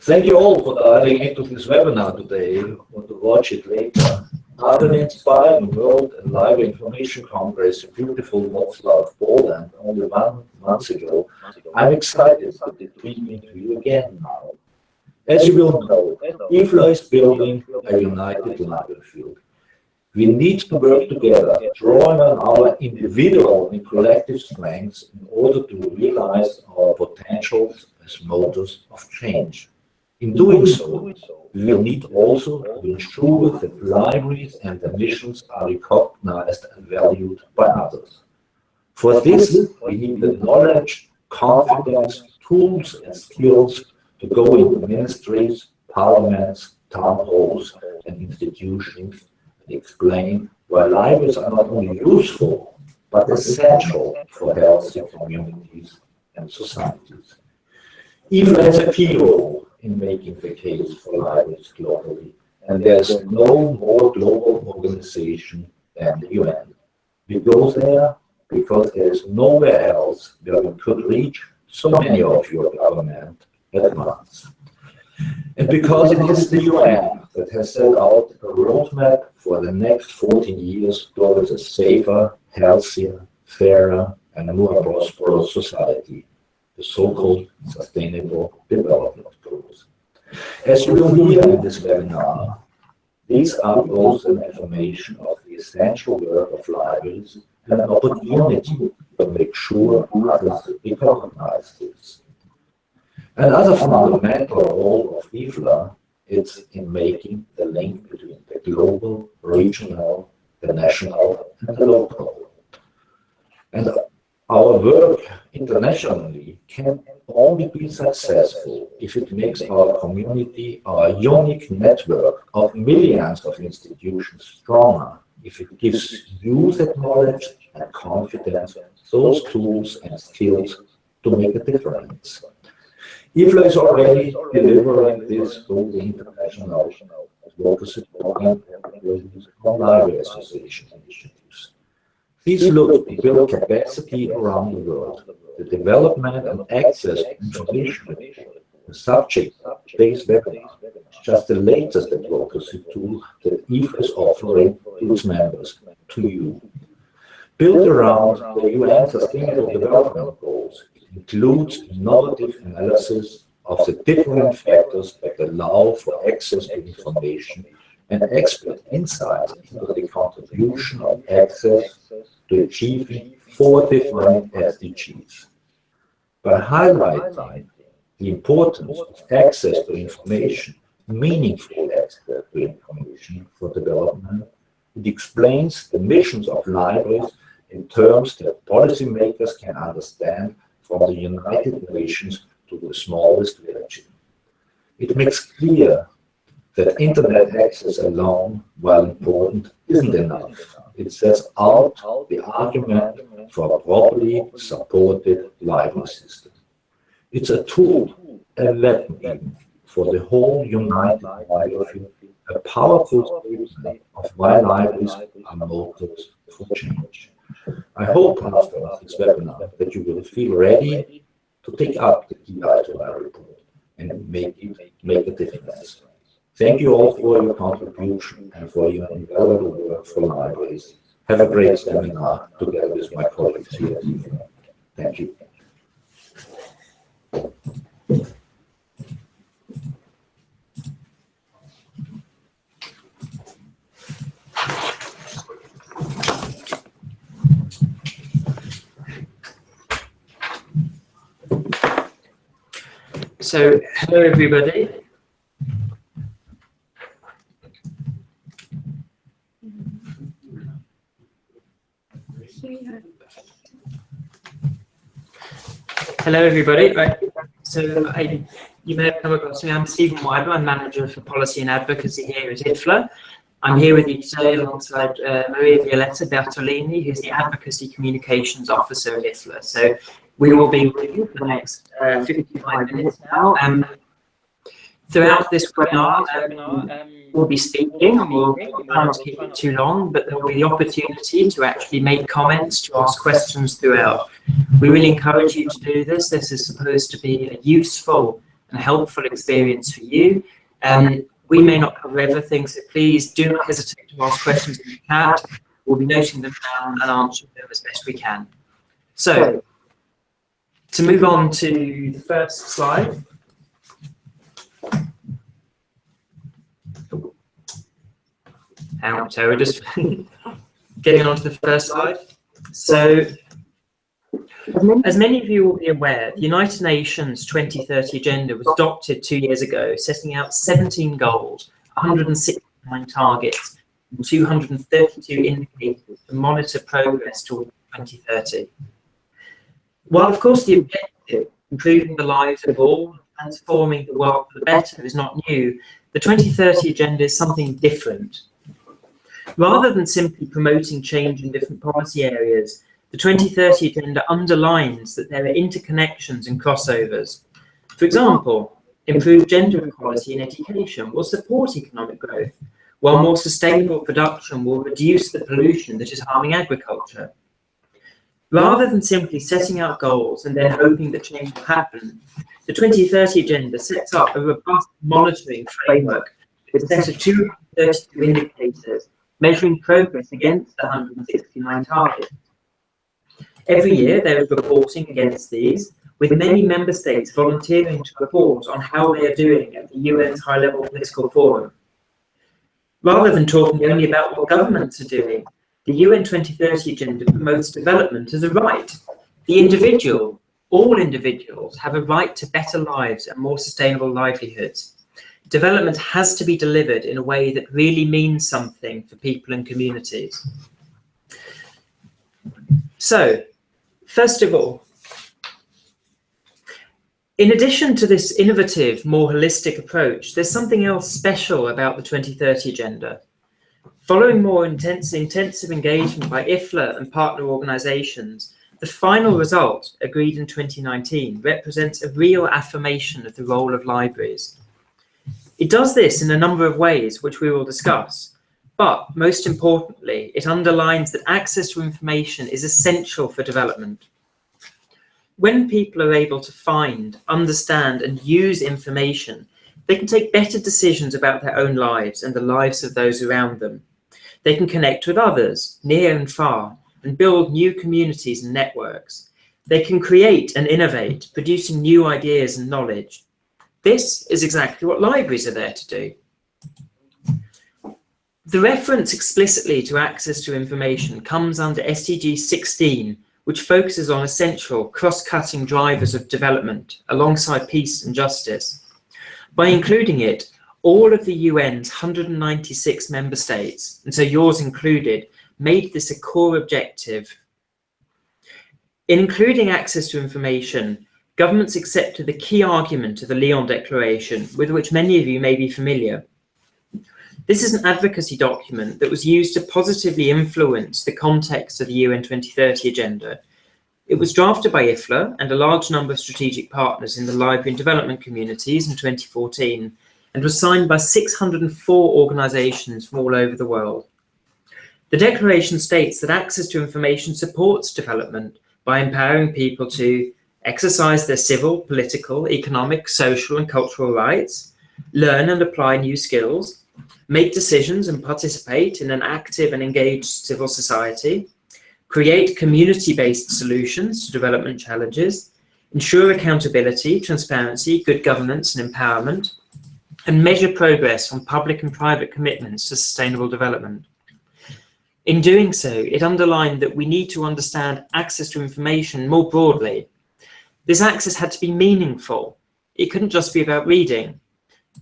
Thank you all for dialing into this webinar today or to watch it later. After an inspiring World and Live Information Congress in beautiful Wrocław, Poland, only 1 month ago, I'm excited to be with you again now. As you will know, IFLA is building a united library field. We need to work together, drawing on our individual and collective strengths in order to realize our potentials as motors of change. In doing so, we will need also to ensure that libraries and their missions are recognized and valued by others. For this, we need the knowledge, confidence, tools, and skills to go into ministries, parliaments, town halls, and institutions and explain why libraries are not only useful, but essential for healthy communities and societies. IFLA has a key role in making the case for libraries globally, and there is no more global organization than the UN. We go there because there is nowhere else where we could reach so many of your government at once. And because it is the UN that has set out a roadmap for the next 14 years towards a safer, healthier, fairer, and more prosperous society, the so-called Sustainable Development Goals. As you will hear in this webinar, these are also an affirmation of the essential work of libraries and an opportunity to make sure others recognize this. Another fundamental role of IFLA is in making the link between the global, regional, the national, and the local. And our work internationally can only be successful if it makes our community, our unique network of millions of institutions stronger, if it gives you that knowledge and confidence, those tools and skills to make a difference. IFLA is already delivering this through the international advocacy program and library association initiatives. These look to build capacity around the world, the development and access to information, the subject-based webinar, just the latest advocacy tool that IFLA is offering to its members, to you. Built around the UN Sustainable Development Goals, includes innovative analysis of the different factors that allow for access to information and expert insights into the contribution of access to achieving 4 different SDGs. By highlighting the importance of access to information, meaningful access to information for development, it explains the missions of libraries in terms that policymakers can understand from the United Nations to the smallest village. It makes clear that internet access alone, while important, isn't enough. It sets out the argument for a properly supported library system. It's a tool, a weapon for the whole united library, a powerful statement of why libraries are motors for change. I hope after this webinar that you will feel ready to take up the DA2I report and make a difference. Thank you all for your contribution and for your invaluable work for libraries. Have a great seminar together with my colleagues here. Thank you. So, hello everybody. Hello everybody. Right. So you may have come across me. I'm Stephen Wyber. I'm Manager for Policy and Advocacy here at IFLA. I'm here with you today alongside Maria Violeta Bertolini, who's the Advocacy Communications Officer at IFLA. So we will be with you for the next 55 minutes now. Throughout this webinar, we'll be speaking, and we'll try not to keep it too long, but there will be the opportunity to actually make comments, to ask questions throughout. We really encourage you to do this. This is supposed to be a useful and helpful experience for you. We may not cover everything, so please do not hesitate to ask questions in the chat. We'll be noting them down and answering them as best we can. So, to move on to the first slide. So we're just getting on to the first slide. So, as many of you will be aware, the United Nations 2030 Agenda was adopted 2 years ago, setting out 17 goals, 169 targets, and 232 indicators to monitor progress towards 2030. While, of course, the objective, improving the lives of all, transforming the world for the better, is not new, the 2030 Agenda is something different. Rather than simply promoting change in different policy areas, the 2030 Agenda underlines that there are interconnections and crossovers. For example, improved gender equality in education will support economic growth, while more sustainable production will reduce the pollution that is harming agriculture. Rather than simply setting out goals and then hoping that change will happen, the 2030 Agenda sets up a robust monitoring framework with a set of 232 indicators measuring progress against the 169 targets. Every year there is reporting against these, with many member states volunteering to report on how they are doing at the UN's high-level political forum. Rather than talking only about what governments are doing, the UN 2030 Agenda promotes development as a right. The individual, all individuals, have a right to better lives and more sustainable livelihoods. Development has to be delivered in a way that really means something for people and communities. So, first of all, in addition to this innovative, more holistic approach, there's something else special about the 2030 Agenda. Following more intensive engagement by IFLA and partner organisations, the final result, agreed in 2019, represents a real affirmation of the role of libraries. It does this in a number of ways, which we will discuss, but most importantly, it underlines that access to information is essential for development. When people are able to find, understand, and use information, they can take better decisions about their own lives and the lives of those around them. They can connect with others, near and far, and build new communities and networks. They can create and innovate, producing new ideas and knowledge. This is exactly what libraries are there to do. The reference explicitly to access to information comes under SDG 16, which focuses on essential cross-cutting drivers of development alongside peace and justice. By including it, all of the UN's 196 member states, and so yours included, made this a core objective. In including access to information, governments accepted the key argument of the Lyon Declaration, with which many of you may be familiar. This is an advocacy document that was used to positively influence the context of the UN 2030 Agenda. It was drafted by IFLA and a large number of strategic partners in the library and development communities in 2014, and was signed by 604 organisations from all over the world. The declaration states that access to information supports development by empowering people to exercise their civil, political, economic, social and cultural rights, learn and apply new skills, make decisions and participate in an active and engaged civil society, create community-based solutions to development challenges, ensure accountability, transparency, good governance and empowerment, and measure progress on public and private commitments to sustainable development. In doing so, it underlined that we need to understand access to information more broadly. This access had to be meaningful. It couldn't just be about reading.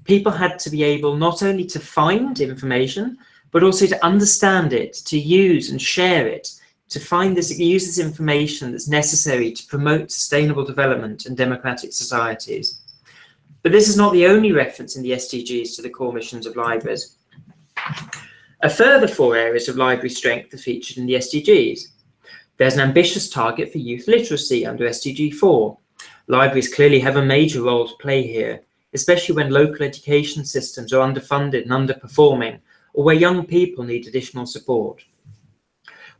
People had to be able not only to find information, but also to understand it, to use and share it, to use this information that's necessary to promote sustainable development and democratic societies. But this is not the only reference in the SDGs to the core missions of libraries. A further 4 areas of library strength are featured in the SDGs. There's an ambitious target for youth literacy under SDG 4. Libraries clearly have a major role to play here, especially when local education systems are underfunded and underperforming, or where young people need additional support.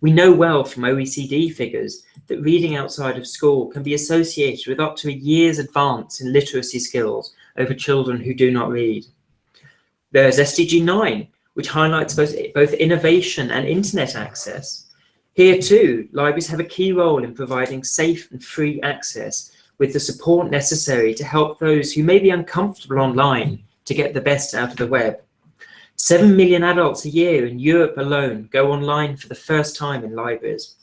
We know well from OECD figures that reading outside of school can be associated with up to a year's advance in literacy skills over children who do not read. There's SDG 9, which highlights both innovation and internet access. Here too, libraries have a key role in providing safe and free access with the support necessary to help those who may be uncomfortable online to get the best out of the web. 7 million adults a year in Europe alone go online for the first time in libraries.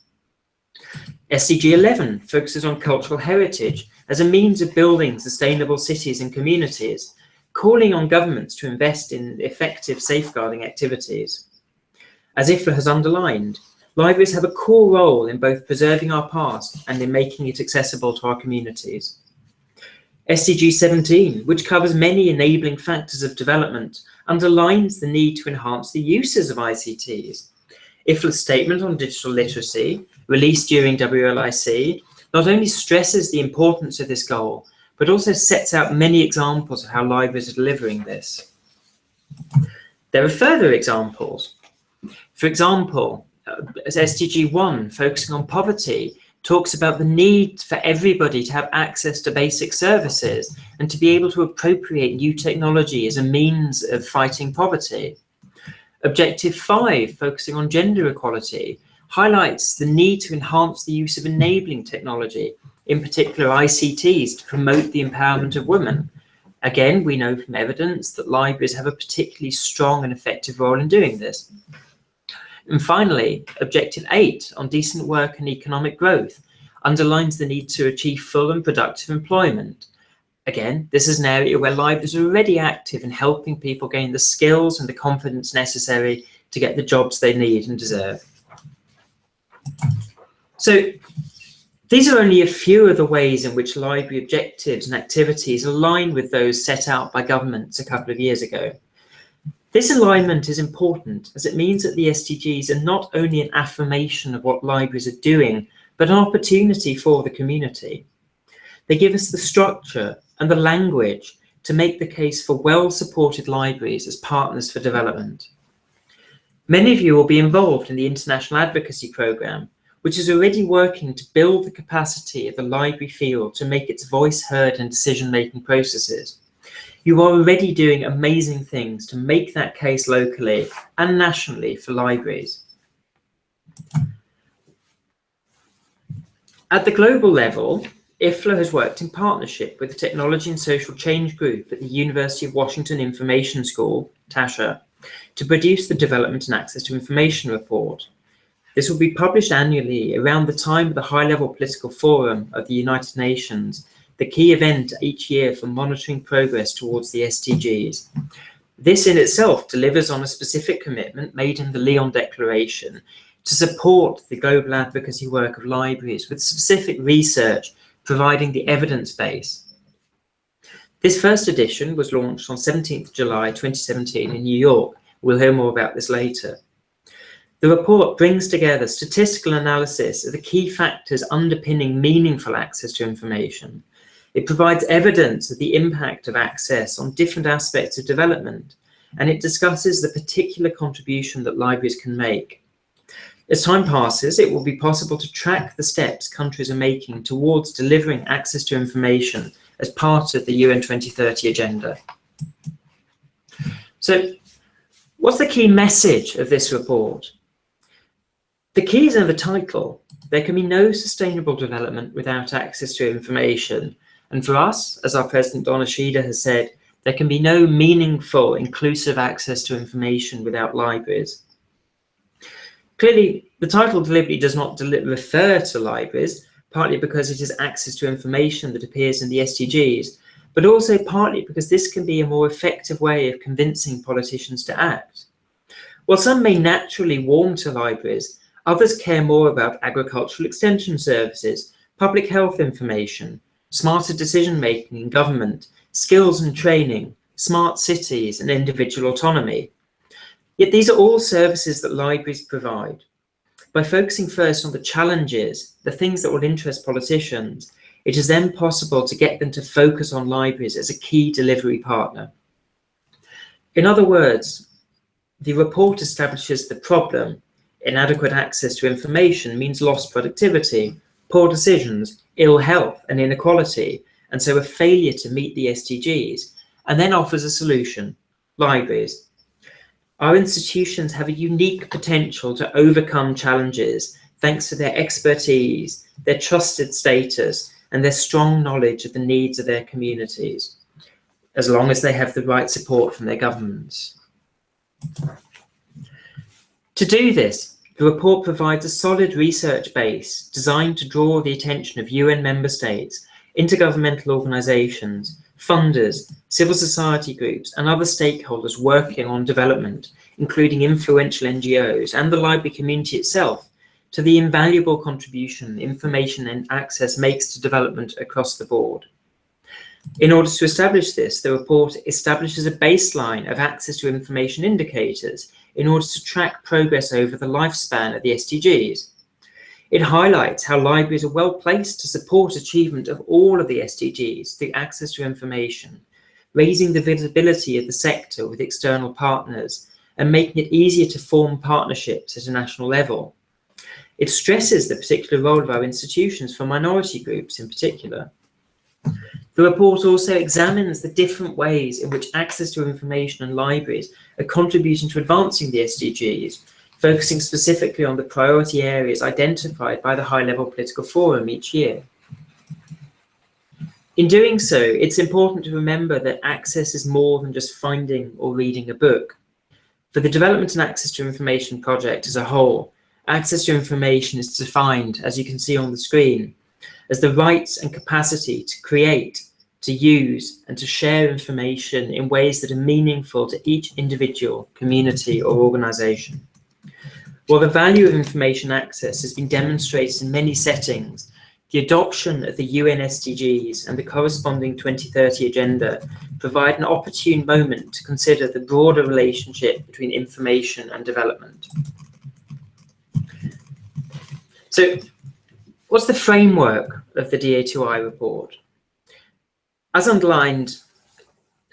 SDG 11 focuses on cultural heritage as a means of building sustainable cities and communities, calling on governments to invest in effective safeguarding activities. As IFLA has underlined, libraries have a core role in both preserving our past and in making it accessible to our communities. SDG 17, which covers many enabling factors of development, underlines the need to enhance the uses of ICTs. IFLA's statement on digital literacy, released during WLIC, not only stresses the importance of this goal, but also sets out many examples of how libraries are delivering this. There are further examples. For example, as SDG 1, focusing on poverty, talks about the need for everybody to have access to basic services and to be able to appropriate new technology as a means of fighting poverty. Objective 5, focusing on gender equality, highlights the need to enhance the use of enabling technology, in particular ICTs, to promote the empowerment of women. Again, we know from evidence that libraries have a particularly strong and effective role in doing this. And finally, Objective 8 on decent work and economic growth underlines the need to achieve full and productive employment. Again, this is an area where libraries are already active in helping people gain the skills and the confidence necessary to get the jobs they need and deserve. So these are only a few of the ways in which library objectives and activities align with those set out by governments a couple of years ago. This alignment is important as it means that the SDGs are not only an affirmation of what libraries are doing, but an opportunity for the community. They give us the structure and the language to make the case for well-supported libraries as partners for development. Many of you will be involved in the International Advocacy Programme, which is already working to build the capacity of the library field to make its voice heard in decision-making processes. You are already doing amazing things to make that case locally and nationally for libraries. At the global level, IFLA has worked in partnership with the Technology and Social Change Group at the University of Washington Information School, TASCHA, to produce the Development and Access to Information report. This will be published annually around the time of the High-Level Political Forum of the United Nations, the key event each year for monitoring progress towards the SDGs. This in itself delivers on a specific commitment made in the Lyon Declaration to support the global advocacy work of libraries with specific research providing the evidence base. This first edition was launched on 17th July 2017 in New York. We'll hear more about this later. The report brings together statistical analysis of the key factors underpinning meaningful access to information. It provides evidence of the impact of access on different aspects of development, and it discusses the particular contribution that libraries can make. As time passes, it will be possible to track the steps countries are making towards delivering access to information as part of the UN 2030 agenda. So, what's the key message of this report? The key is in the title. There can be no sustainable development without access to information. And for us, as our President Donna Shida has said, there can be no meaningful, inclusive access to information without libraries. Clearly, the title deliberately does not refer to libraries, partly because it is access to information that appears in the SDGs, but also partly because this can be a more effective way of convincing politicians to act. While some may naturally warm to libraries, others care more about agricultural extension services, public health information, smarter decision-making in government, skills and training, smart cities, and individual autonomy. Yet these are all services that libraries provide. By focusing first on the challenges, the things that will interest politicians, it is then possible to get them to focus on libraries as a key delivery partner. In other words, the report establishes the problem, Inadequate access to information means lost productivity, poor decisions, ill health and inequality, and so a failure to meet the SDGs, and then offers a solution: libraries. Our institutions have a unique potential to overcome challenges thanks to their expertise, their trusted status, and their strong knowledge of the needs of their communities, as long as they have the right support from their governments. To do this, the report provides a solid research base designed to draw the attention of UN member states, intergovernmental organisations, funders, civil society groups and other stakeholders working on development, including influential NGOs and the library community itself, to the invaluable contribution information and access makes to development across the board. In order to establish this, the report establishes a baseline of access to information indicators in order to track progress over the lifespan of the SDGs. It highlights how libraries are well placed to support achievement of all of the SDGs through access to information, raising the visibility of the sector with external partners and making it easier to form partnerships at a national level. It stresses the particular role of our institutions for minority groups in particular. The report also examines the different ways in which access to information and libraries are contributing to advancing the SDGs, focusing specifically on the priority areas identified by the high-level political forum each year. In doing so, it's important to remember that access is more than just finding or reading a book. For the Development and Access to Information project as a whole, access to information is defined, as you can see on the screen, as the rights and capacity to create, to use, and to share information in ways that are meaningful to each individual, community, or organisation. While the value of information access has been demonstrated in many settings, the adoption of the UN SDGs and the corresponding 2030 Agenda provide an opportune moment to consider the broader relationship between information and development. So, what's the framework of the DA2I report? As underlined,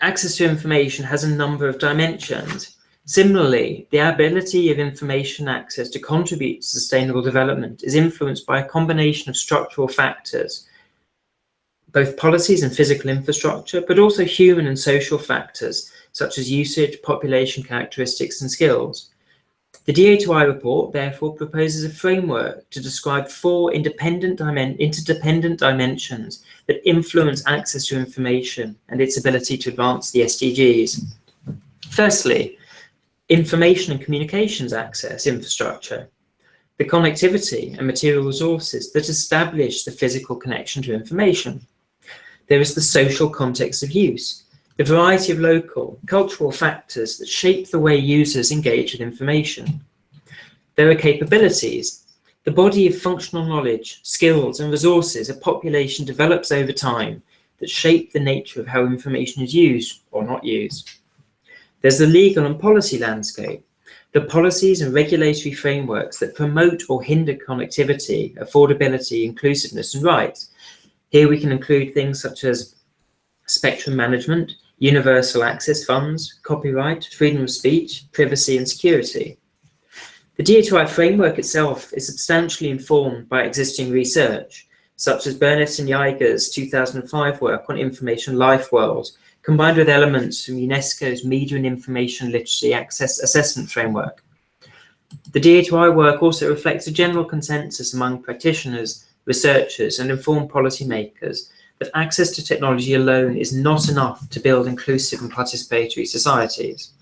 access to information has a number of dimensions. Similarly, the ability of information access to contribute to sustainable development is influenced by a combination of structural factors, both policies and physical infrastructure, but also human and social factors, such as usage, population characteristics, and skills. The DA2I report, therefore, proposes a framework to describe 4 interdependent dimensions that influence access to information and its ability to advance the SDGs. Firstly, information and communications access infrastructure, the connectivity and material resources that establish the physical connection to information. There is the social context of use, the variety of local, cultural factors that shape the way users engage with information. There are capabilities, the body of functional knowledge, skills and resources a population develops over time that shape the nature of how information is used or not used. There's the legal and policy landscape, the policies and regulatory frameworks that promote or hinder connectivity, affordability, inclusiveness and rights. Here we can include things such as spectrum management, universal access funds, copyright, freedom of speech, privacy and security. The DA2I framework itself is substantially informed by existing research, such as Burnett and Yiger's 2005 work on information life world, combined with elements from UNESCO's Media and Information Literacy Access Assessment Framework. The DA2I work also reflects a general consensus among practitioners, researchers and informed policymakers that access to technology alone is not enough to build inclusive and participatory societies.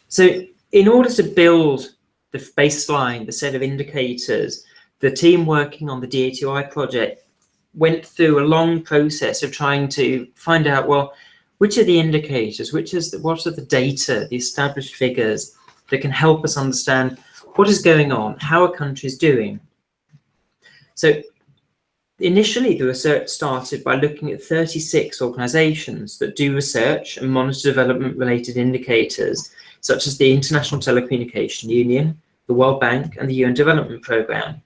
So in order to build the baseline, the set of indicators, the team working on the DA2I project went through a long process of trying to find out, well, which are the indicators, what are the data, the established figures that can help us understand what is going on, how are countries doing. So initially, the research started by looking at 36 organizations that do research and monitor development-related indicators, such as the International Telecommunication Union, the World Bank, and the UN Development Programme.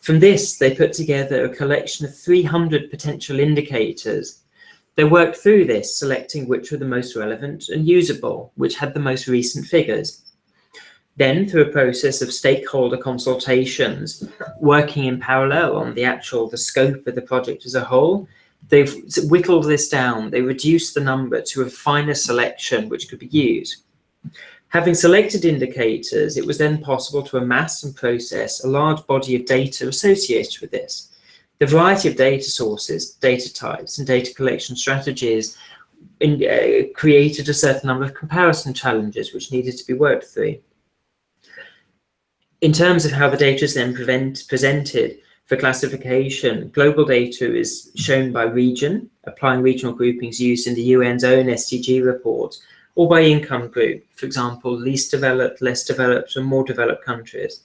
From this, they put together a collection of 300 potential indicators. They worked through this, selecting which were the most relevant and usable, which had the most recent figures. Then, through a process of stakeholder consultations, working in parallel on the scope of the project as a whole, they've whittled this down. They reduced the number to a finer selection which could be used. Having selected indicators, it was then possible to amass and process a large body of data associated with this. The variety of data sources, data types, and data collection strategies created a certain number of comparison challenges which needed to be worked through. In terms of how the data is then presented for classification, global data is shown by region, applying regional groupings used in the UN's own SDG report, or by income group, for example, least developed, less developed, and more developed countries.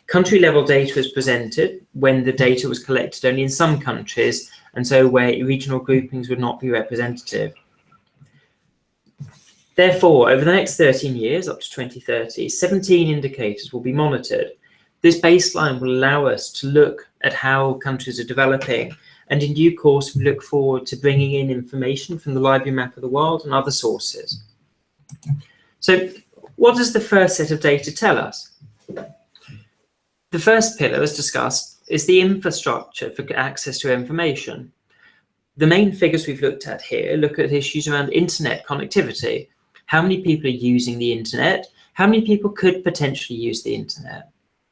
Country-level data is presented when the data was collected only in some countries, and so where regional groupings would not be representative. Therefore, over the next 13 years, up to 2030, 17 indicators will be monitored. This baseline will allow us to look at how countries are developing, and in due course, we look forward to bringing in information from the Library Map of the World and other sources. So, what does the first set of data tell us? The first pillar, as discussed, is the infrastructure for access to information. The main figures we've looked at here look at issues around internet connectivity. How many people are using the internet? How many people could potentially use the internet?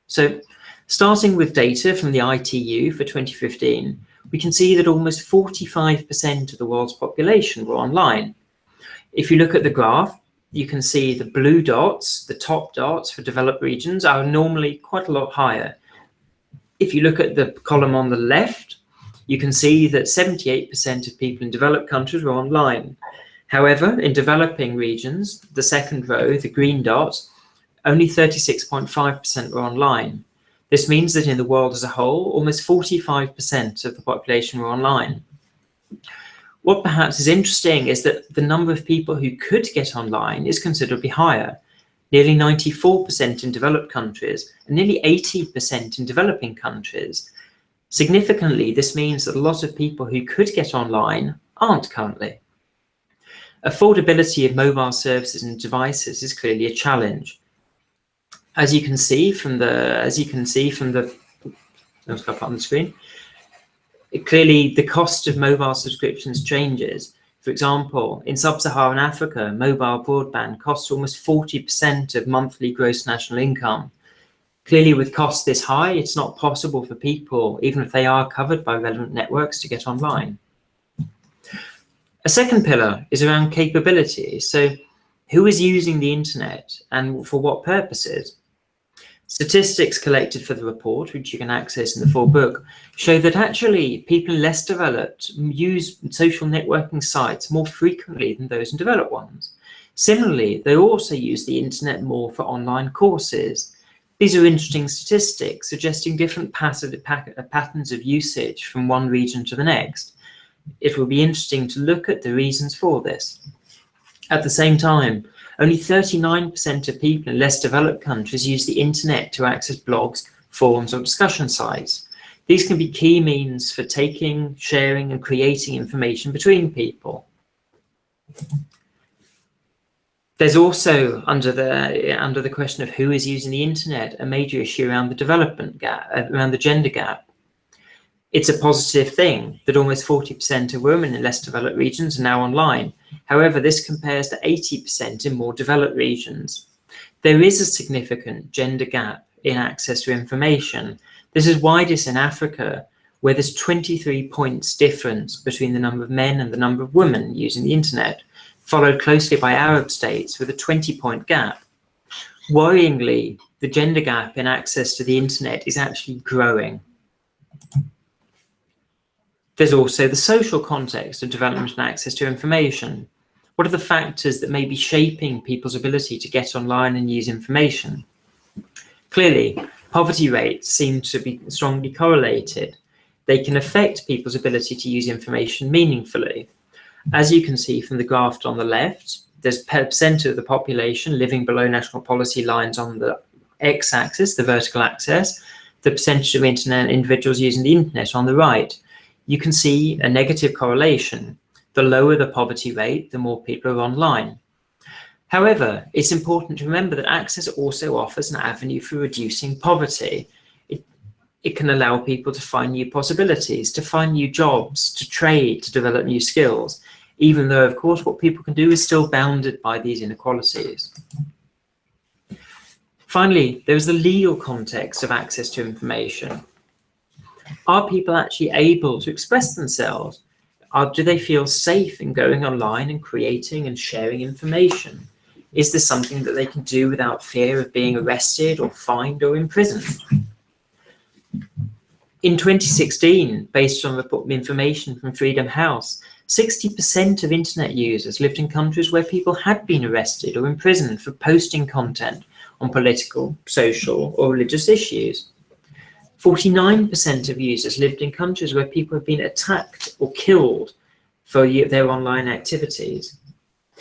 So, starting with data from the ITU for 2015, we can see that almost 45% of the world's population were online. If you look at the graph, you can see the blue dots, the top dots for developed regions, are normally quite a lot higher. If you look at the column on the left, you can see that 78% of people in developed countries were online. However, in developing regions, the second row, the green dot, only 36.5% were online. This means that in the world as a whole, almost 45% of the population were online. What perhaps is interesting is that the number of people who could get online is considerably higher, nearly 94% in developed countries and nearly 80% in developing countries. Significantly, this means that a lot of people who could get online aren't currently. Affordability of mobile services and devices is clearly a challenge. As you can see from the on the screen, clearly the cost of mobile subscriptions changes. For example, in sub-Saharan Africa, mobile broadband costs almost 40% of monthly gross national income. Clearly, with costs this high, it's not possible for people, even if they are covered by relevant networks, to get online. A second pillar is around capability. So, who is using the internet and for what purposes? Statistics collected for the report, which you can access in the full book, show that actually people less developed use social networking sites more frequently than those in developed ones. Similarly, they also use the internet more for online courses. These are interesting statistics suggesting different patterns of usage from one region to the next. It will be interesting to look at the reasons for this. At the same time, only 39% of people in less developed countries use the internet to access blogs, forums, or discussion sites. These can be key means for taking, sharing, and creating information between people. There's also, under the question of who is using the internet, a major issue around the development gap, around the gender gap. It's a positive thing that almost 40% of women in less developed regions are now online. However, this compares to 80% in more developed regions. There is a significant gender gap in access to information. This is widest in Africa, where there's 23 points difference between the number of men and the number of women using the internet, followed closely by Arab states with a 20-point gap. Worryingly, the gender gap in access to the internet is actually growing. There's also the social context of development and access to information. What are the factors that may be shaping people's ability to get online and use information? Clearly, poverty rates seem to be strongly correlated. They can affect people's ability to use information meaningfully. As you can see from the graph on the left, there's percent of the population living below national policy lines on the x-axis, the vertical axis, the percentage of internet individuals using the internet on the right. You can see a negative correlation. The lower the poverty rate, the more people are online. However, it's important to remember that access also offers an avenue for reducing poverty. It can allow people to find new possibilities, to find new jobs, to trade, to develop new skills, even though, of course, what people can do is still bounded by these inequalities. Finally, there's the legal context of access to information. Are people actually able to express themselves? Do they feel safe in going online and creating and sharing information? Is this something that they can do without fear of being arrested or fined or imprisoned? In 2016, based on information from Freedom House, 60% of internet users lived in countries where people had been arrested or imprisoned for posting content on political, social, or religious issues. 49% of users lived in countries where people have been attacked or killed for their online activities.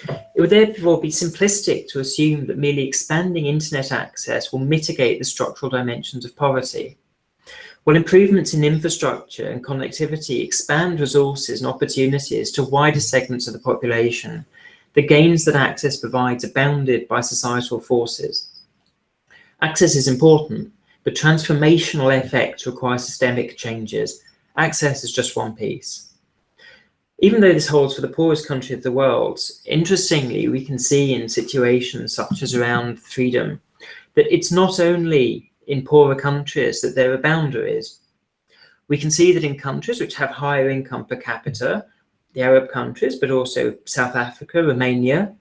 It would therefore be simplistic to assume that merely expanding internet access will mitigate the structural dimensions of poverty. While improvements in infrastructure and connectivity expand resources and opportunities to wider segments of the population, the gains that access provides are bounded by societal forces. Access is important, but transformational effects require systemic changes. Access is just one piece. Even though this holds for the poorest country of the world, interestingly, we can see in situations such as around freedom that it's not only in poorer countries that there are boundaries. We can see that in countries which have higher income per capita, the Arab countries, but also South Africa, Romania,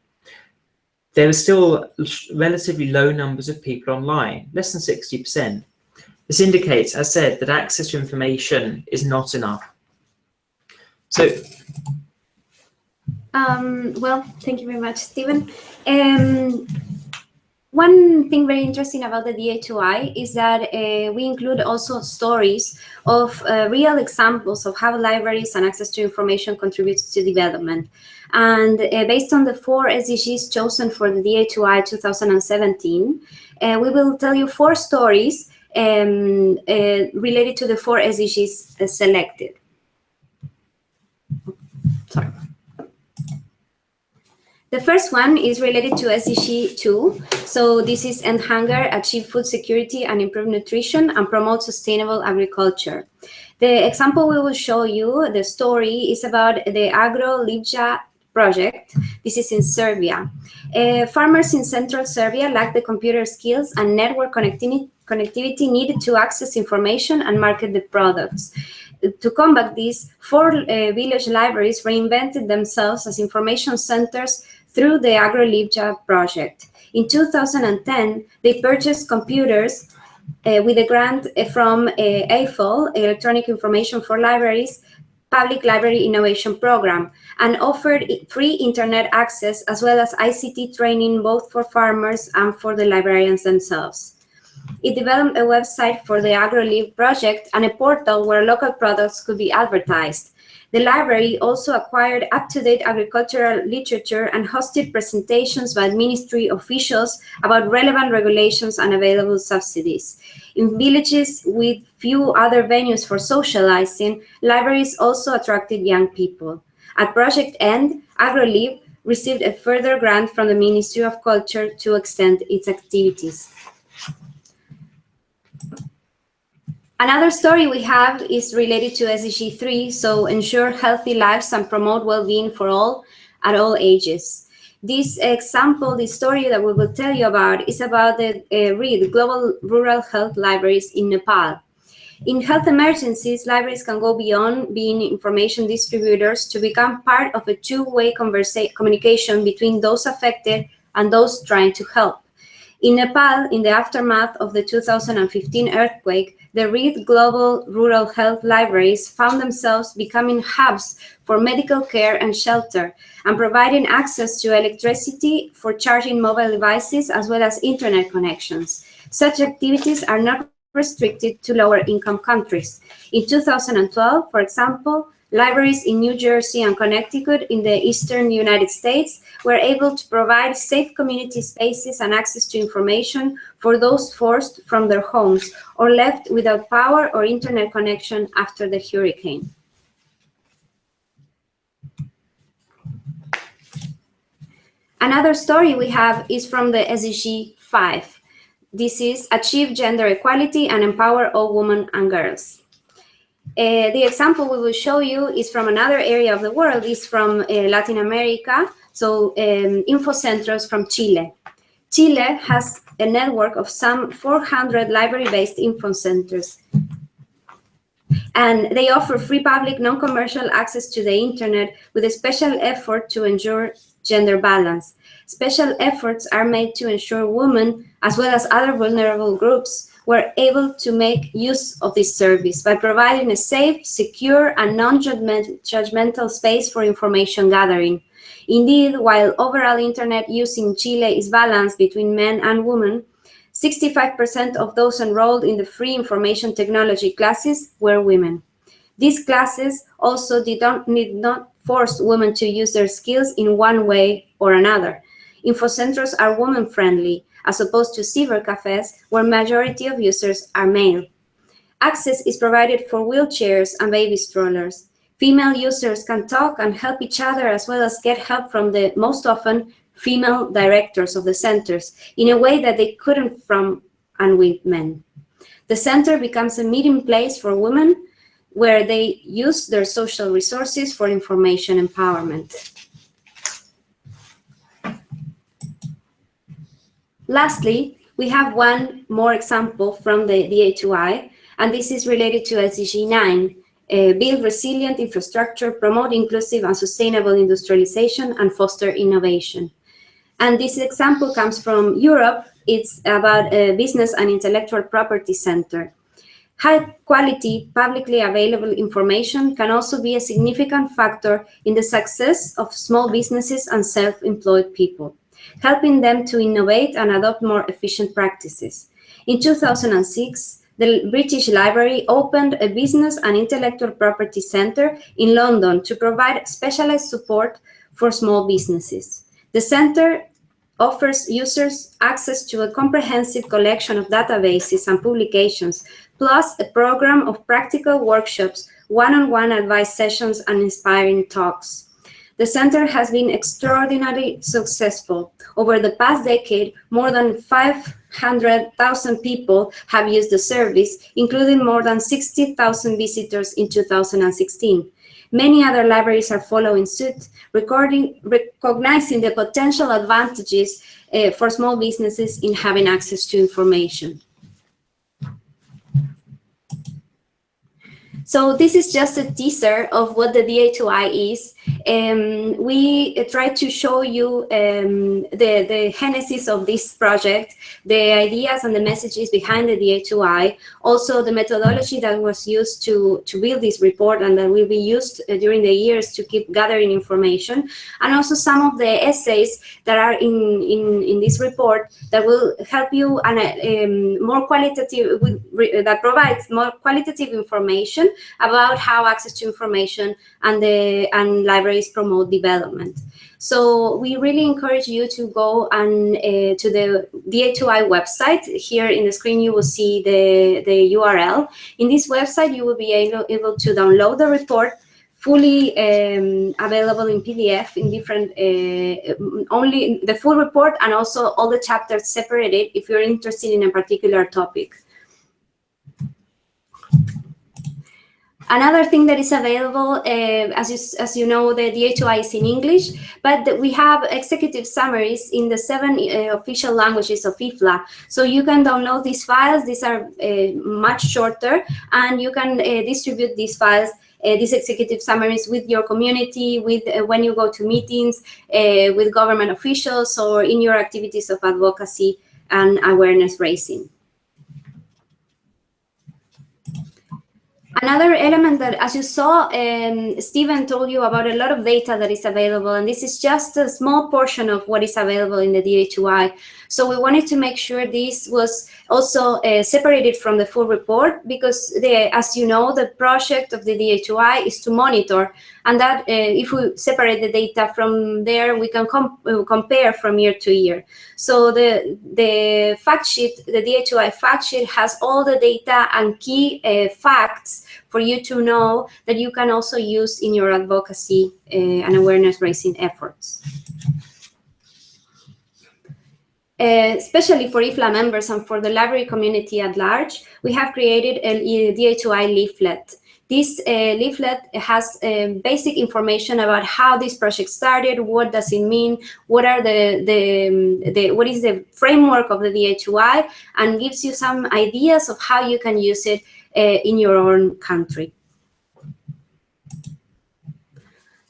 there are still relatively low numbers of people online, less than 60%. This indicates, as said, that access to information is not enough. So, well, thank you very much, Stephen. One thing very interesting about the DA2I is that we include also stories of real examples of how libraries and access to information contributes to development. And based on the 4 SDGs chosen for the DA2I 2017, we will tell you 4 stories related to the 4 SDGs selected. Sorry. The first one is related to SDG 2. So this is end hunger, achieve food security and improve nutrition, and promote sustainable agriculture. The example we will show you, the story, is about the Agro Livja project. This is in Serbia. Farmers in central Serbia lack the computer skills and network connectivity needed to access information and market the products. To combat this, 4 village libraries reinvented themselves as information centers through the Agro Livja project. In 2010, they purchased computers with a grant from IFLA, Electronic Information for Libraries, Public Library Innovation Program, and offered free internet access as well as ICT training both for farmers and for the librarians themselves. It developed a website for the AgroLive project and a portal where local products could be advertised. The library also acquired up-to-date agricultural literature and hosted presentations by ministry officials about relevant regulations and available subsidies. In villages with few other venues for socializing, libraries also attracted young people. At project end, AgroLive received a further grant from the Ministry of Culture to extend its activities. Another story we have is related to SDG 3, so ensure healthy lives and promote well-being for all at all ages. This example, the story that we will tell you about, is about the READ, Global Rural Health Libraries in Nepal. In health emergencies, libraries can go beyond being information distributors to become part of a two-way communication between those affected and those trying to help. In Nepal, in the aftermath of the 2015 earthquake, the READ Global Rural Health Libraries found themselves becoming hubs for medical care and shelter, and providing access to electricity for charging mobile devices as well as internet connections. Such activities are not restricted to lower income countries. In 2012, for example, libraries in New Jersey and Connecticut in the eastern United States were able to provide safe community spaces and access to information for those forced from their homes or left without power or internet connection after the hurricane. Another story we have is from the SDG 5. This is achieve gender equality and empower all women and girls. The example we will show you is from another area of the world, is from Latin America, so infocentros from Chile. Chile has a network of some 400 library-based infocenters, and they offer free public non-commercial access to the internet with a special effort to ensure gender balance. Special efforts are made to ensure women, as well as other vulnerable groups, were able to make use of this service by providing a safe, secure, and non-judgmental space for information gathering. Indeed, while overall internet use in Chile is balanced between men and women, 65% of those enrolled in the free information technology classes were women. These classes also did not force women to use their skills in one way or another. Infocentros are women-friendly, as opposed to cybercafes, where majority of users are male. Access is provided for wheelchairs and baby strollers. Female users can talk and help each other, as well as get help from the most often female directors of the centers in a way that they couldn't from and with men. The center becomes a meeting place for women where they use their social resources for information empowerment. Lastly, we have one more example from the DA2I, and this is related to SDG 9, build resilient infrastructure, promote inclusive and sustainable industrialization, and foster innovation. And this example comes from Europe. It's about a business and intellectual property center. High quality, publicly available information can also be a significant factor in the success of small businesses and self-employed people, helping them to innovate and adopt more efficient practices. In 2006, the British Library opened a business and intellectual property center in London to provide specialized support for small businesses. The center offers users access to a comprehensive collection of databases and publications, plus a program of practical workshops, one-on-one advice sessions, and inspiring talks. The center has been extraordinarily successful. Over the past decade, more than 500,000 people have used the service, including more than 60,000 visitors in 2016. Many other libraries are following suit, recognizing the potential advantages for small businesses in having access to information. So this is just a teaser of what the DA2I is. We try to show you the genesis of this project, the ideas and the messages behind the DA2I, also the methodology that was used to build this report and that will be used during the years to keep gathering information, and also some of the essays that are in this report that will help you and more qualitative, that provides more qualitative information about how access to information and libraries promote development. So we really encourage you to go and to the DA2I website. Here in the screen you will see the URL. In this website you will be able to download the report, fully available in PDF in different, only the full report, and also all the chapters separated if you're interested in a particular topic. Another thing that is available, as you know, the DA2I is in English, but we have executive summaries in the 7 official languages of IFLA. So you can download these files. These are much shorter, and you can distribute these files, these executive summaries, with your community, with when you go to meetings, with government officials, or in your activities of advocacy and awareness raising. Another element that, as you saw, Stephen told you about a lot of data that is available, and this is just a small portion of what is available in the DA2I. So we wanted to make sure this was also separated from the full report, because as you know, the project of the DA2I is to monitor, and that if we separate the data from there, we can compare from year to year. So the fact sheet, the DA2I fact sheet, has all the data and key facts for you to know that you can also use in your advocacy and awareness raising efforts. especially for IFLA members and for the library community at large, we have created a DA2I leaflet. This leaflet has basic information about how this project started, what does it mean, what are what is the framework of the DA2I, and gives you some ideas of how you can use it in your own country.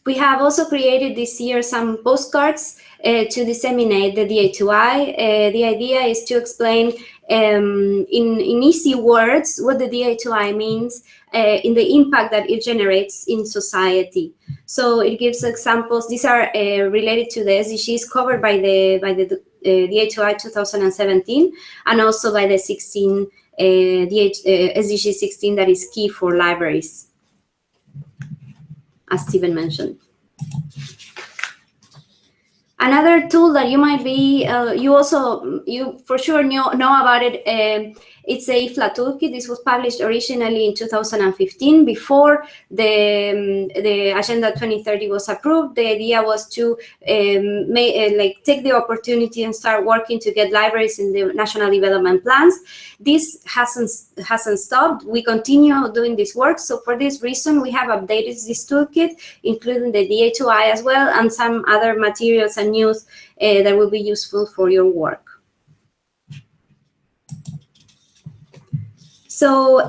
We have also created this year some postcards to disseminate the DA2I. The idea is to explain in easy words what the DA2I means in the impact that it generates in society. So it gives examples. These are related to the SDGs covered by the DA2I 2017 and also by the SDG 16 that is key for libraries, as Steven mentioned. Another tool that you might be, you for sure know about it, it's a IFLA toolkit. This was published originally in 2015 before the Agenda 2030 was approved. The idea was to take the opportunity and start working to get libraries in the national development plans. This hasn't stopped. We continue doing this work. So for this reason, we have updated this toolkit, including the DA2I as well, and some other materials and news that will be useful for your work. So,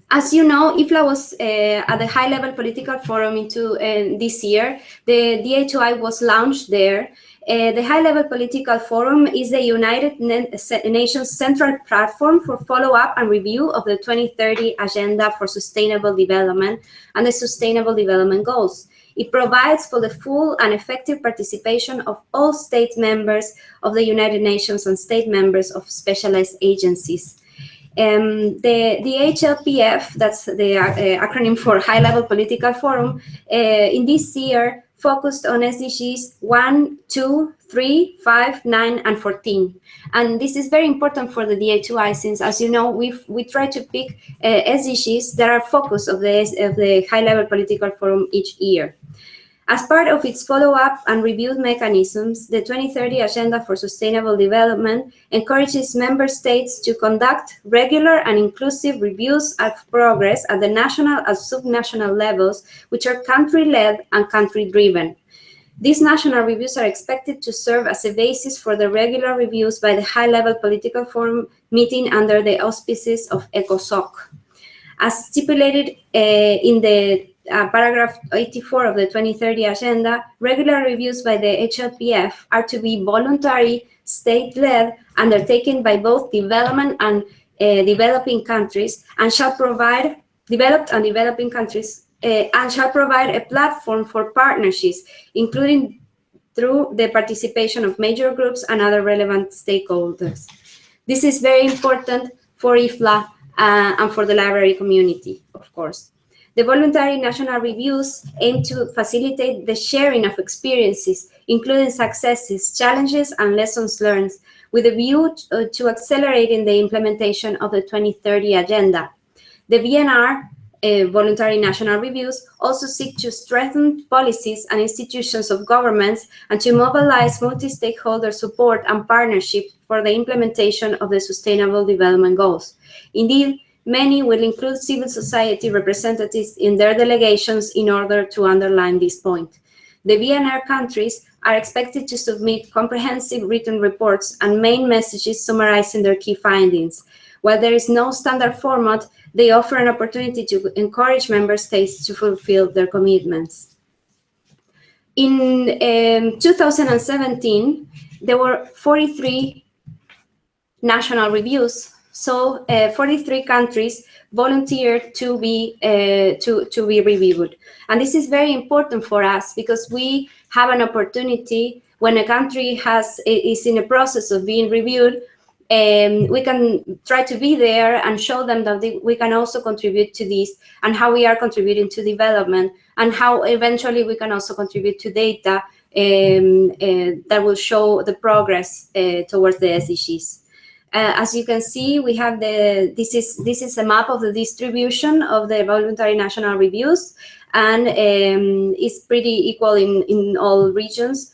as you know, IFLA was at the high-level political forum this year. The DA2I was launched there. The high-level political forum is the United Nations central platform for follow-up and review of the 2030 Agenda for Sustainable Development and the Sustainable Development Goals. It provides for the full and effective participation of all state members of the United Nations and state members of specialized agencies. The HLPF, that's the acronym for High Level Political Forum, in this year focused on SDGs 1, 2, 3, 5, 9, and 14. And this is very important for the DA2I since, as you know, we try to pick SDGs that are focus of the High Level Political Forum each year. As part of its follow-up and review mechanisms, the 2030 Agenda for Sustainable Development encourages member states to conduct regular and inclusive reviews of progress at the national and subnational levels, which are country-led and country-driven. These national reviews are expected to serve as a basis for the regular reviews by the high-level political forum meeting under the auspices of ECOSOC. As stipulated in the paragraph 84 of the 2030 Agenda, regular reviews by the HLPF are to be voluntary, state-led, undertaken by both development and developing countries, and shall provide a platform for partnerships, including through the participation of major groups and other relevant stakeholders. This is very important for IFLA and for the library community, of course. The voluntary national reviews aim to facilitate the sharing of experiences, including successes, challenges, and lessons learned, with a view to accelerating the implementation of the 2030 Agenda. The VNR, voluntary national reviews, also seek to strengthen policies and institutions of governments and to mobilize multi-stakeholder support and partnership for the implementation of the Sustainable Development Goals. Indeed, many will include civil society representatives in their delegations in order to underline this point. The VNR countries are expected to submit comprehensive written reports and main messages summarizing their key findings. While there is no standard format, they offer an opportunity to encourage member states to fulfill their commitments. In 2017, there were 43 national reviews. So 43 countries volunteered to be reviewed. And this is very important for us because we have an opportunity when a country is in a process of being reviewed, we can try to be there and show them that we can also contribute to this and how we are contributing to development and how eventually we can also contribute to data that will show the progress towards the SDGs. As you can see, we have this is a map of the distribution of the voluntary national reviews, and it's pretty equal in all regions.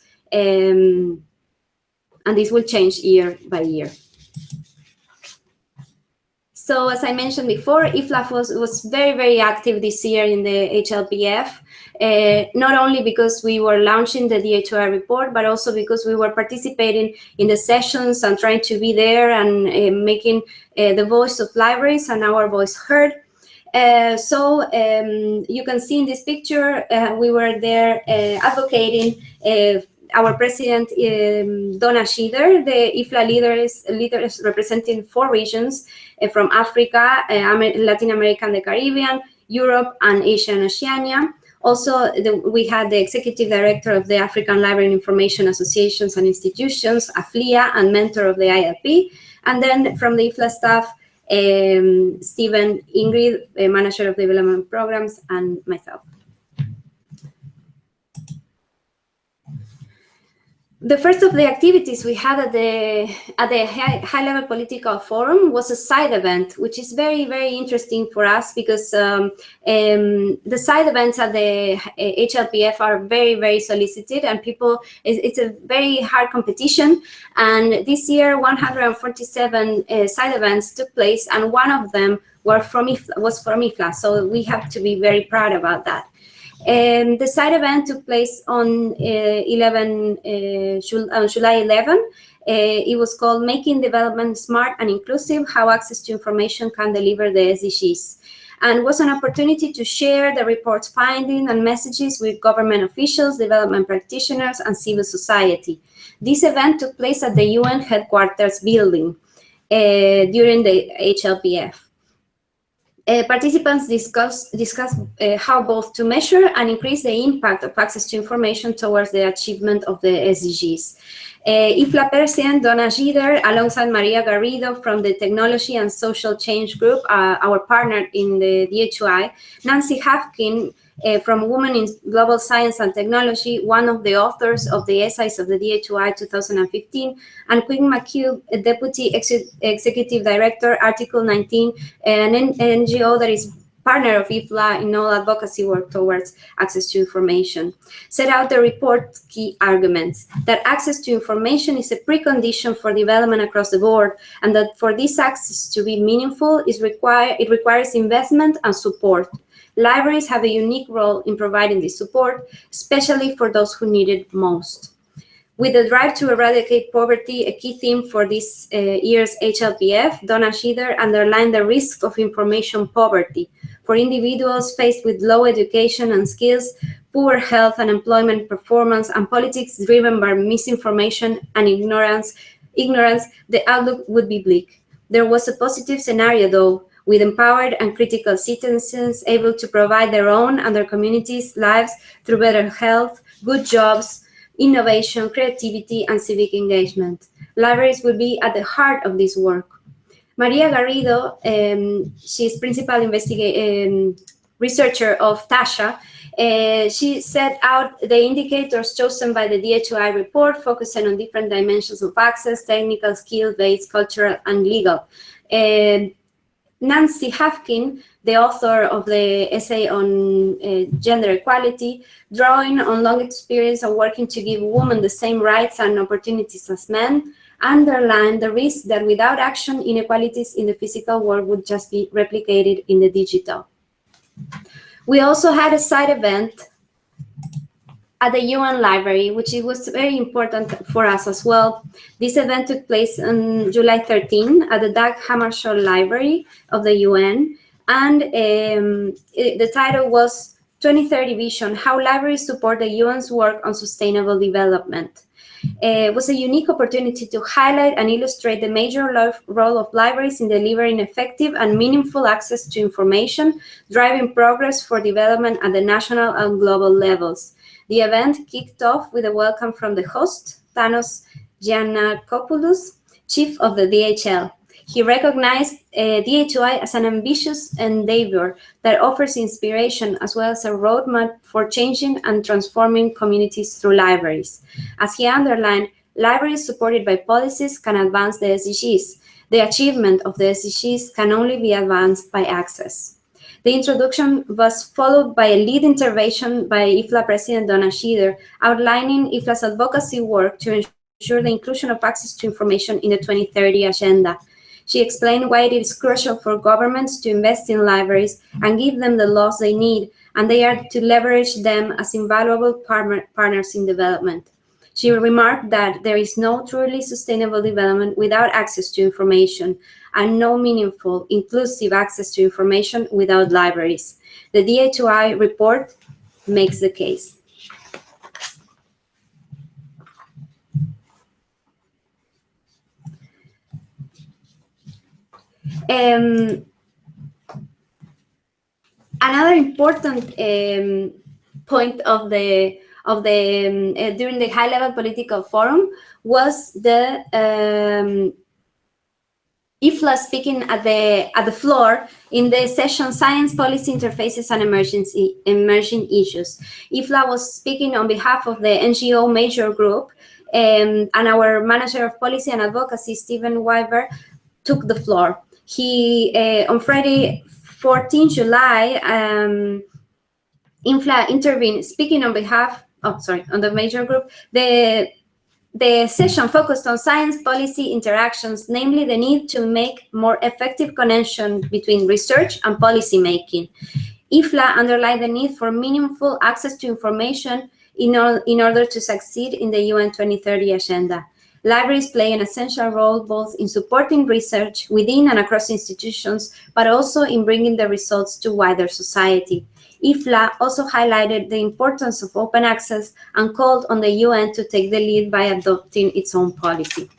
and this will change year by year. So as I mentioned before, IFLA was very, very active this year in the HLPF, not only because we were launching the DA2I report, but also because we were participating in the sessions and trying to be there and making the voice of libraries and our voice heard. You can see in this picture, we were there advocating our president, Donna Schieder. The IFLA leaders representing 4 regions from Africa, Latin America and the Caribbean, Europe, and Asia and Oceania. Also, we had the executive director of the African Library and Information Associations and Institutions, AFLIA, and mentor of the ILP. And then from the IFLA staff, Stephen Ingrid, manager of development programs, and myself. The first of the activities we had at the high-level political forum was a side event, which is very, very interesting for us because the side events at the HLPF are very, very solicited, and it's a very hard competition. And this year, 147 side events took place, and one of them was from IFLA. So we have to be very proud about that. The side event took place on July 11. It was called Making Development Smart and Inclusive, How Access to Information Can Deliver the SDGs, and was an opportunity to share the report's findings and messages with government officials, development practitioners, and civil society. This event took place at the UN headquarters building during the HLPF. Participants discussed how both to measure and increase the impact of access to information towards the achievement of the SDGs. IFLA President Donna Schieder, alongside Maria Garrido from the Technology and Social Change Group, our partner in the DA2I, Nancy Hafkin from Women in Global Science and Technology, one of the authors of the essays of the DA2I 2015, and Quinn McHugh, Deputy Executive Director, Article 19, an NGO that is partner of IFLA in all advocacy work towards access to information, set out the report's key arguments: that access to information is a precondition for development across the board, and that for this access to be meaningful, it requires investment and support. Libraries have a unique role in providing this support, especially for those who need it most. With the drive to eradicate poverty, a key theme for this year's HLPF, Donna Schieder underlined the risk of information poverty for individuals faced with low education and skills, poor health and employment performance, and politics driven by misinformation and ignorance. The outlook would be bleak. There was a positive scenario, though, with empowered and critical citizens able to provide their own and their communities' lives through better health, good jobs, innovation, creativity, and civic engagement. Libraries will be at the heart of this work. Maria Garrido, she is principal researcher of TASCHA. She set out the indicators chosen by the DA2I report, focusing on different dimensions of access: technical, skill-based, cultural, and legal. Nancy Hafkin, the author of the essay on gender equality, drawing on long experience of working to give women the same rights and opportunities as men, underlined the risk that without action, inequalities in the physical world would just be replicated in the digital. We also had a side event at the UN Library, which it was very important for us as well. This event took place on July 13 at the Dag Hammarskjöld Library of the UN, and the title was 2030 Vision, How Libraries Support the UN's Work on Sustainable Development. It was a unique opportunity to highlight and illustrate the major role of libraries in delivering effective and meaningful access to information, driving progress for development at the national and global levels. The event kicked off with a welcome from the host, Thanos Giannakopoulos, chief of the DHL. He recognized DA2I as an ambitious endeavor that offers inspiration as well as a roadmap for changing and transforming communities through libraries. As he underlined, libraries supported by policies can advance the SDGs. The achievement of the SDGs can only be advanced by access. The introduction was followed by a lead intervention by IFLA President Donna Schieder, outlining IFLA's advocacy work to ensure ensure the inclusion of access to information in the 2030 agenda. She explained why it is crucial for governments to invest in libraries and give them the laws they need, and they are to leverage them as invaluable partners in development. She remarked that there is no truly sustainable development without access to information, and no meaningful, inclusive access to information without libraries. The DA2I report makes the case. Another important point of the during the high-level political forum was the IFLA speaking at the floor in the session Science Policy Interfaces and Emerging Issues. IFLA was speaking on behalf of the NGO major group, and our manager of policy and advocacy, Stephen Wyber, took the floor. He on Friday, 14 July, IFLA intervened, speaking on behalf, on the major group. The session focused on science policy interactions, namely the need to make more effective connection between research and policy making. IFLA underlined the need for meaningful access to information in order to succeed in the UN 2030 agenda. Libraries play an essential role both in supporting research within and across institutions, but also in bringing the results to wider society. IFLA also highlighted the importance of open access and called on the UN to take the lead by adopting its own policy.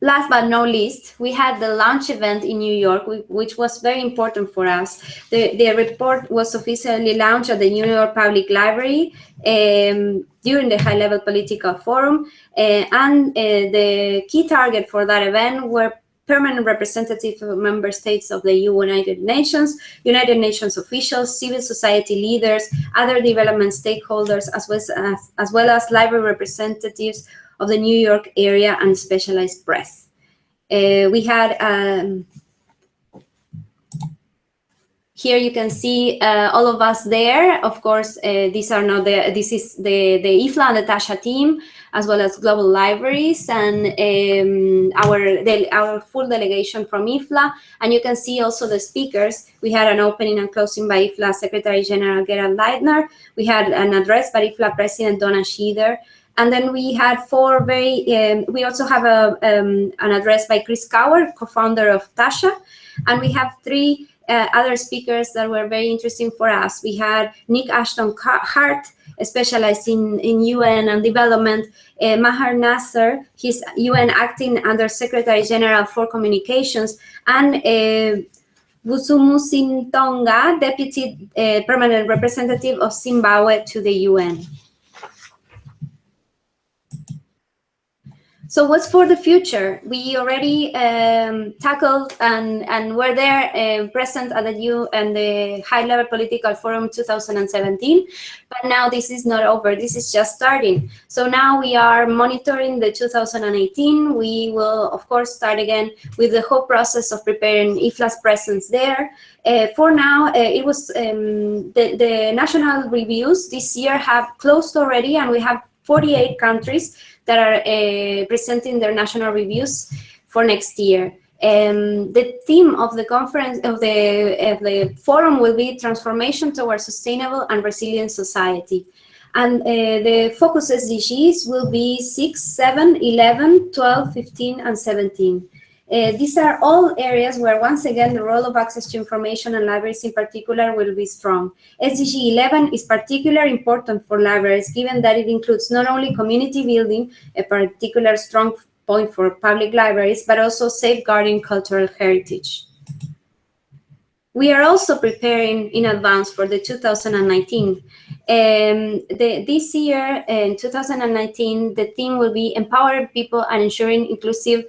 Last but not least, we had the launch event in New York, which was very important for us. The report was officially launched at the New York Public Library during the high-level political forum, and the key target for that event were permanent representatives of member states of the United Nations officials, civil society leaders, other development stakeholders, as well as library representatives of the New York area and specialized press. We had here you can see all of us there. Of course, this is the IFLA and the TASCHA team, as well as global libraries, and our full delegation from IFLA. And you can see also the speakers. We had an opening and closing by IFLA Secretary General Gerald Leitner. We had an address by IFLA President Donna Schieder. And then we had four we also have an address by Chris Cower, co-founder of TASCHA. And we have three other speakers that were very interesting for us. We had Nick Ashton Hart, specialized in UN and development, Maher Nasser, he's UN Acting Under Secretary General for Communications, and Busumusi Tonga, Deputy Permanent Representative of Zimbabwe to the UN. So what's for the future? We already tackled and were there present at the high-level political forum 2017, but now this is not over. This is just starting. So now we are monitoring the 2018. We will, of course, start again with the whole process of preparing IFLA's presence there. For now, it was the national reviews this year have closed already, and we have 48 countries that are presenting their national reviews for next year. The theme of the conference, of the forum, will be transformation towards sustainable and resilient society. And the focus SDGs will be 6, 7, 11, 12, 15, and 17. These are all areas where, once again, the role of access to information and libraries in particular will be strong. SDG 11 is particularly important for libraries, given that it includes not only community building, a particular strong point for public libraries, but also safeguarding cultural heritage. We are also preparing in advance for the 2019. This year, in 2019, the theme will be empowering people and ensuring inclusiveness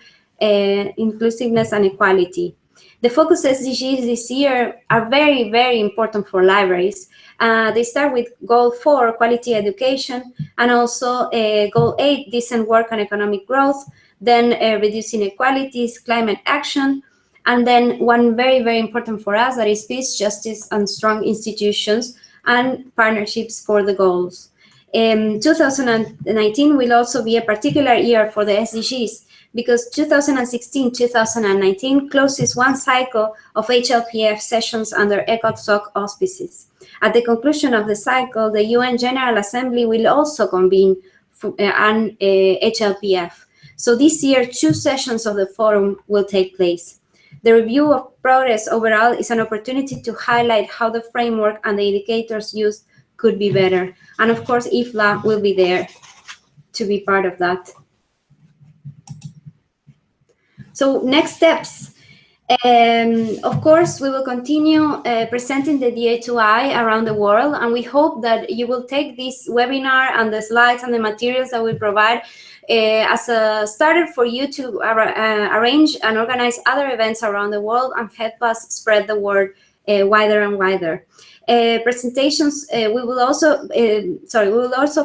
and equality. The focus SDGs this year are very, very important for libraries. They start with Goal 4, quality education, and also Goal 8, decent work and economic growth, then reducing inequalities, climate action, and then one very, very important for us, that is peace, justice, and strong institutions and partnerships for the goals. 2019 will also be a particular year for the SDGs, because 2016-2019 closes one cycle of HLPF sessions under ECOSOC auspices. At the conclusion of the cycle, the UN General Assembly will also convene an HLPF. So this year, 2 sessions of the forum will take place. The review of progress overall is an opportunity to highlight how the framework and the indicators used could be better. And of course, IFLA will be there to be part of that. So next steps. Of course, we will continue presenting the DA2I around the world, and we hope that you will take this webinar and the slides and the materials that we provide as a starter for you to arrange and organize other events around the world and help us spread the word wider and wider. Presentations, we will also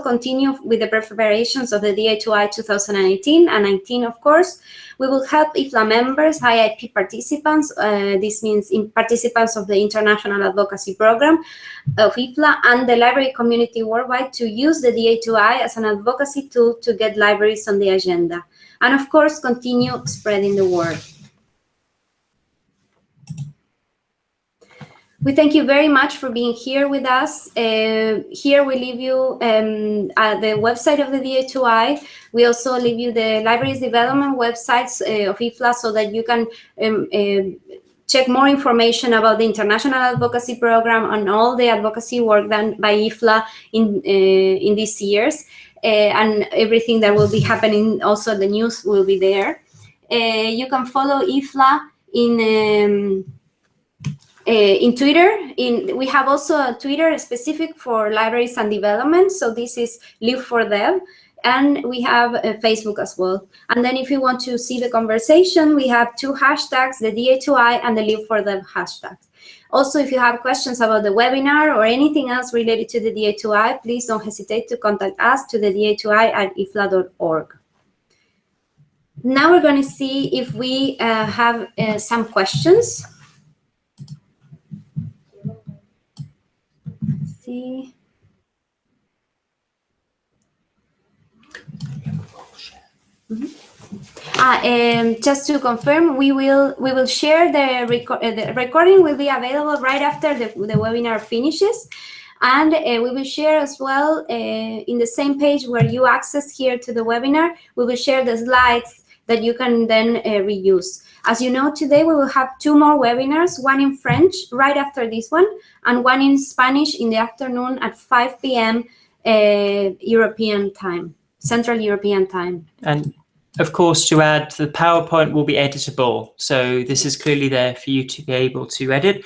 continue with the preparations of the DA2I 2018 and 19, of course. We will help IFLA members, IIP participants, this means participants of the International Advocacy Program of IFLA, and the library community worldwide to use the DA2I as an advocacy tool to get libraries on the agenda. And of course, continue spreading the word. We thank you very much for being here with us. Here we leave you at the website of the DA2I. We also leave you the libraries development websites of IFLA so that you can check more information about the International Advocacy Program and all the advocacy work done by IFLA in these years. And everything that will be happening, also the news will be there. You can follow IFLA in Twitter. We have also a Twitter specific for libraries and development. So this is Live for Dev. And we have Facebook as well. And then if you want to see the conversation, we have 2 hashtags, the DA2I and the Live for Dev hashtags. Also, if you have questions about the webinar or anything else related to the DA2I, please don't hesitate to contact us to the DA2I@ifla.org. Now we're going to see if we have some questions. See. Just to confirm, we will share the recording will be available right after the webinar finishes, and we will share as well in the same page where you access here to the webinar. We will share the slides that you can then reuse. As you know, today we will have 2 more webinars, one in French right after this one, and one in Spanish in the afternoon at 5 p.m. European time, Central European time. And of course, to add, the PowerPoint will be editable. So this is clearly there for you to be able to edit.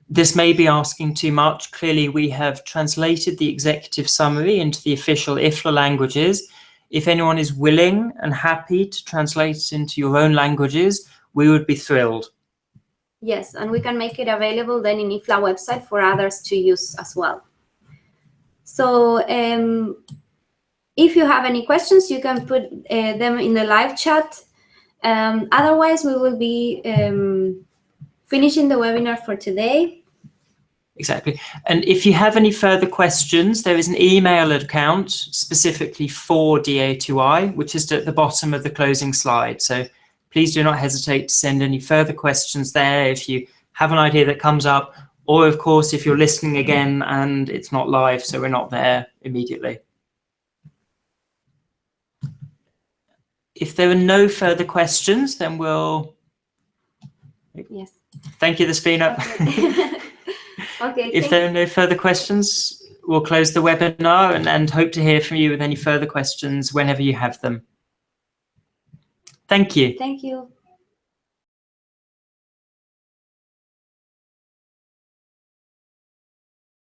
This may be asking too much. Clearly, we have translated the executive summary into the official IFLA languages. If anyone is willing and happy to translate it into your own languages, we would be thrilled. Yes, and we can make it available then in IFLA website for others to use as well. So if you have any questions, you can put them in the live chat. Otherwise, we will be finishing the webinar for today. Exactly. And if you have any further questions, there is an email account specifically for DA2I, which is at the bottom of the closing slide. So please do not hesitate to send any further questions there if you have an idea that comes up, or of course, if you're listening again and it's not live, so we're not there immediately. If there are no further questions, then we'll... Yes. Thank you, Despina. Okay. Okay, if there are no further questions, we'll close the webinar and hope to hear from you with any further questions whenever you have them. Thank you. Thank you.